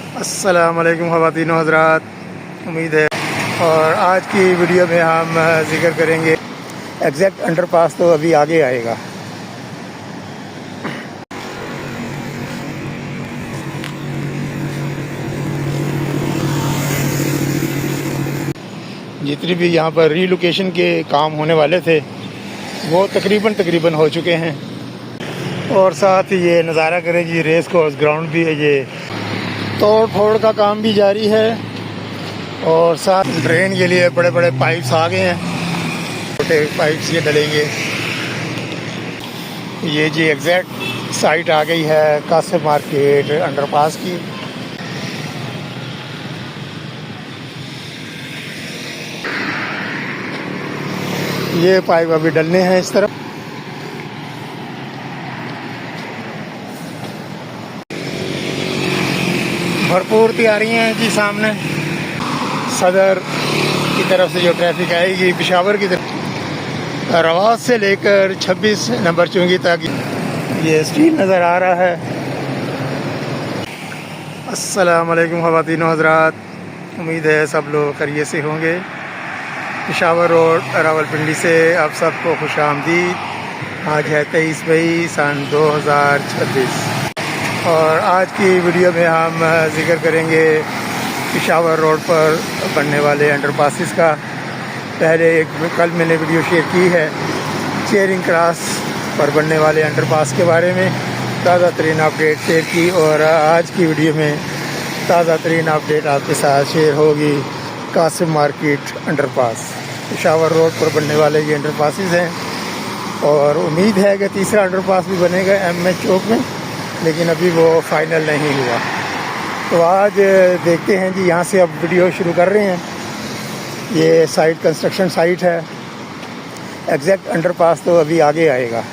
अस्सलामुअलैकुम ख़वातीन व हज़रात, उम्मीद है। और आज की वीडियो में हम जिक्र करेंगे एग्जैक्ट अंडरपास तो अभी आगे आएगा। जितनी भी यहाँ पर रीलोकेशन के काम होने वाले थे वो तकरीबन हो चुके हैं। और साथ ही ये नज़ारा करें जी, रेस कोर्स ग्राउंड भी है, ये तोड़ फोड़ का काम भी जारी है। और साथ ड्रेन के लिए बड़े बड़े पाइप्स आ गए हैं, छोटे पाइप्स ये डलेंगे। ये जी एग्जैक्ट साइट आ गई है कासिम मार्केट अंडरपास की। ये पाइप अभी डलने हैं इस तरफ। भरपूर तैयारियां हैं जी। सामने सदर की तरफ से जो ट्रैफिक आएगी पेशावर की तरफ, रवास से लेकर 26 नंबर चुंगी तक ये स्टील नज़र आ रहा है। अस्सलाम वालेकुम ख़वातीन व हज़रात, उम्मीद है सब लोग खैरियत से होंगे। पेशावर रोड रावलपिंडी से आप सबको खुशामदीद। आज है 23 मई सन 2026 और आज की वीडियो में हम जिक्र करेंगे पेशावर रोड पर बनने वाले अंडरपासिस का। पहले कल मैंने वीडियो शेयर की है चेयरिंग क्रॉस पर बनने वाले अंडरपास के बारे में, ताज़ा तरीन अपडेट शेयर की। और आज की वीडियो में ताज़ा तरीन अपडेट आपके साथ शेयर होगी Qasim market underpass. Peshawar road पर बनने वाले ये अंडरपासिस हैं और उम्मीद है कि तीसरा अंडरपास भी बनेगा एमएच चौक में, लेकिन अभी वो फाइनल नहीं हुआ। तो आज देखते हैं जी, यहाँ से अब वीडियो शुरू कर रहे हैं। ये साइट कंस्ट्रक्शन साइट है। एग्जैक्ट अंडरपास तो अभी आगे आएगा।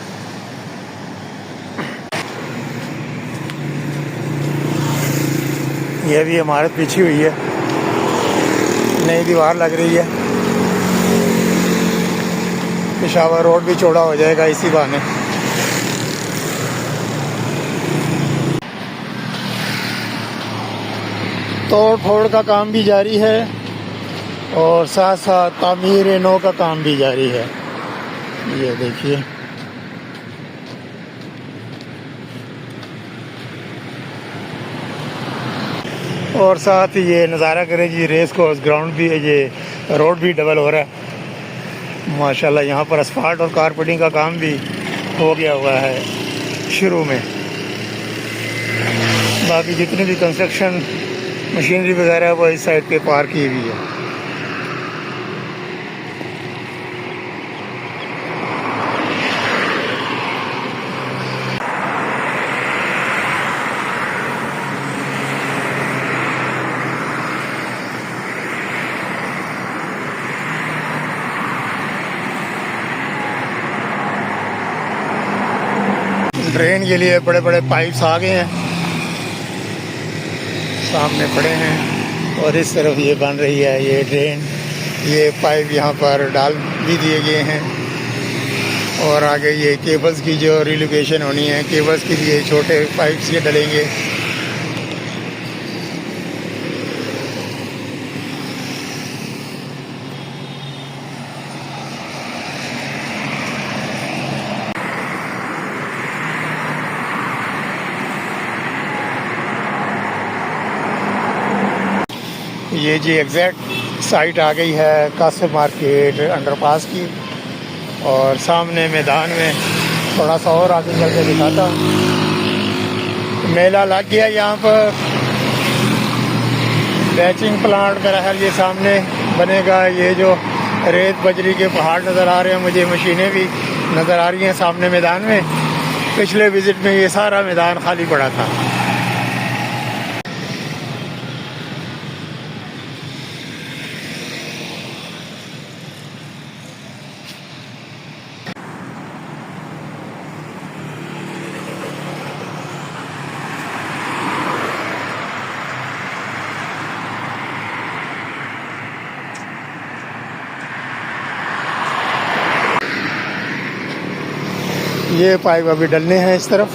यह भी इमारत बिछी हुई है, नई दीवार लग रही है। पेशावर रोड भी चौड़ा हो जाएगा इसी बहाने। तोड़ फोड़ का काम भी जारी है और साथ साथ तामीर नो का काम भी जारी है। ये देखिए, और साथ ही ये नज़ारा करें जी, रेस कोर्स ग्राउंड भी है, ये रोड भी डबल हो रहा है माशाल्लाह। यहाँ पर असफाल्ट और कारपेटिंग का काम भी हो गया हुआ है शुरू में। बाकी जितनी भी कंस्ट्रक्शन मशीनरी वगैरह वो इस साइड पे पार्क की हुई है। ड्रेन के लिए बड़े बड़े पाइप्स आ गए हैं, सामने पड़े हैं। और इस तरफ ये बन रही है ये ड्रेन। ये पाइप यहाँ पर डाल भी दिए गए हैं। और आगे ये केबल्स की जो रिलोकेशन होनी है, केबल्स के लिए छोटे पाइप्स ये डलेंगे। ये जी एग्जैक्ट साइट आ गई है कासिम मार्केट अंडरपास की। और सामने मैदान में थोड़ा सा और आगे करके दिखाता हूँ, मेला लग गया यहाँ पर। बैचिंग प्लांट मेरा ख्याल ये सामने बनेगा। ये जो रेत बजरी के पहाड़ नज़र आ रहे हैं, मुझे मशीनें भी नज़र आ रही हैं सामने मैदान में। पिछले विज़िट में ये सारा मैदान खाली पड़ा था। ये पाइप अभी डलने हैं इस तरफ।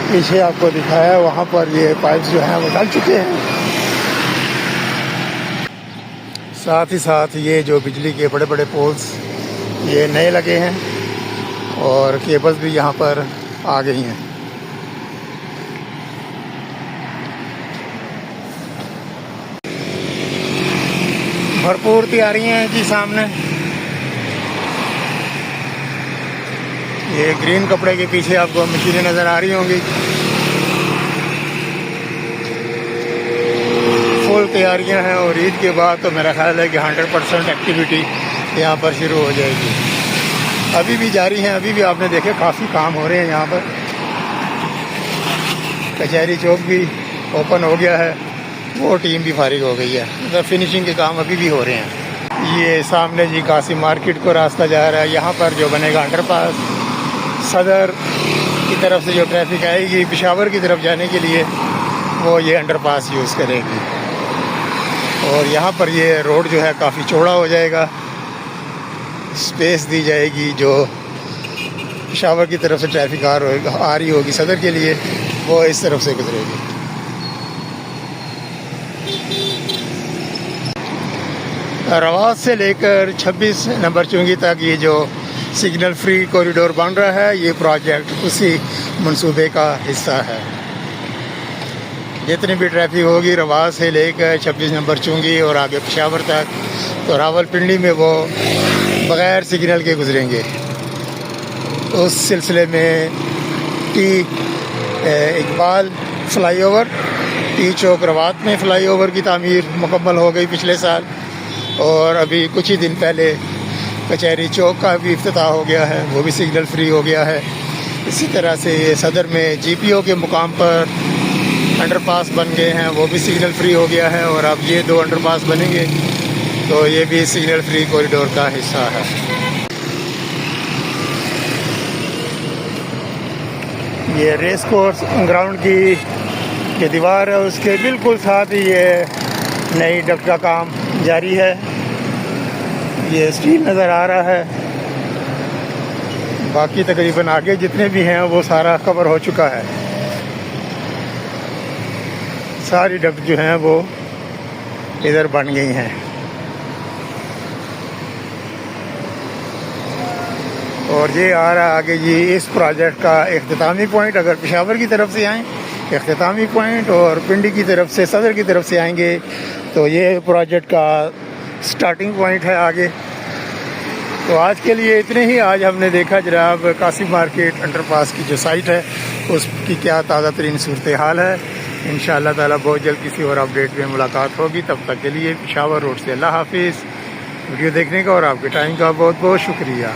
पीछे आपको दिखाया वहाँ पर ये पाइप्स जो हैं वो डल चुके हैं। साथ ही साथ ये जो बिजली के बड़े बड़े पोल्स ये नए लगे हैं और केबल्स भी यहाँ पर आ गई हैं। भरपूर तैयारियां हैं जी सामने। ये ग्रीन कपड़े के पीछे आपको मशीनें नज़र आ रही होंगी। फुल तैयारियां हैं और ईद के बाद तो मेरा ख्याल है कि 100% एक्टिविटी यहाँ पर शुरू हो जाएगी। अभी भी जारी हैं, अभी भी आपने देखे काफ़ी काम हो रहे हैं यहाँ पर। कचहरी चौक भी ओपन हो गया है, वो टीम भी फारिग हो गई है, मतलब फिनिशिंग के काम अभी भी हो रहे हैं। ये सामने जी कासिम मार्केट को रास्ता जा रहा है। यहाँ पर जो बनेगा अंडरपास, सदर की तरफ से जो ट्रैफिक आएगी पेशावर की तरफ जाने के लिए वो ये अंडरपास यूज़ करेगी। और यहाँ पर ये रोड जो है काफ़ी चौड़ा हो जाएगा, स्पेस दी जाएगी। जो पेशावर की तरफ से ट्रैफिक आ रही होगी सदर के लिए, वो इस तरफ से गुजरेगी। रवास से लेकर 26 नंबर चुंगी तक ये जो सिग्नल फ्री कॉरिडोर बन रहा है, ये प्रोजेक्ट उसी मंसूबे का हिस्सा है। जितनी भी ट्रैफिक होगी रवास से लेकर 26 नंबर चुंगी और आगे पेशावर तक, तो रावलपिंडी में वो बग़ैर सिग्नल के गुजरेंगे। उस सिलसिले में टी इकबाल फ़्लाईओवर, टी चौक रवात में फ़्लाईओवर की तामीर मुकम्मल हो गई पिछले साल, और अभी कुछ ही दिन पहले कचहरी चौक का भी इफ्तिताह हो गया है, वो भी सिग्नल फ्री हो गया है। इसी तरह से ये सदर में GPO के मुकाम पर अंडरपास बन गए हैं, वो भी सिग्नल फ्री हो गया है। और अब ये 2 अंडरपास बनेंगे तो ये भी सिग्नल फ्री कॉरिडोर का हिस्सा है। ये रेस कोर्स ग्राउंड की जो दीवार है उसके बिल्कुल साथ ही ये नई डक्ट का काम जारी है। ये स्टील नज़र आ रहा है, बाकी तकरीबन आगे जितने भी हैं वो सारा कवर हो चुका है। सारी डक्ट जो हैं वो इधर बन गई हैं। और ये आ रहा आगे जी इस प्रोजेक्ट का इख्तितामी पॉइंट। अगर पेशावर की तरफ से आएँ इख्तितामी पॉइंट, और पिंडी की तरफ से सदर की तरफ से आएंगे तो ये प्रोजेक्ट का स्टार्टिंग पॉइंट है आगे। तो आज के लिए इतने ही। आज हमने देखा जनाब कासिम मार्केट अंडरपास की जो साइट है उसकी क्या ताज़ा तरीन सूरत हाल है। इंशाअल्लाह ताला बहुत जल्द किसी और अपडेट में मुलाकात होगी। तब तक के लिए पेशावर रोड से अल्लाह हाफिज़। वीडियो देखने का और आपके टाइम का बहुत बहुत शुक्रिया।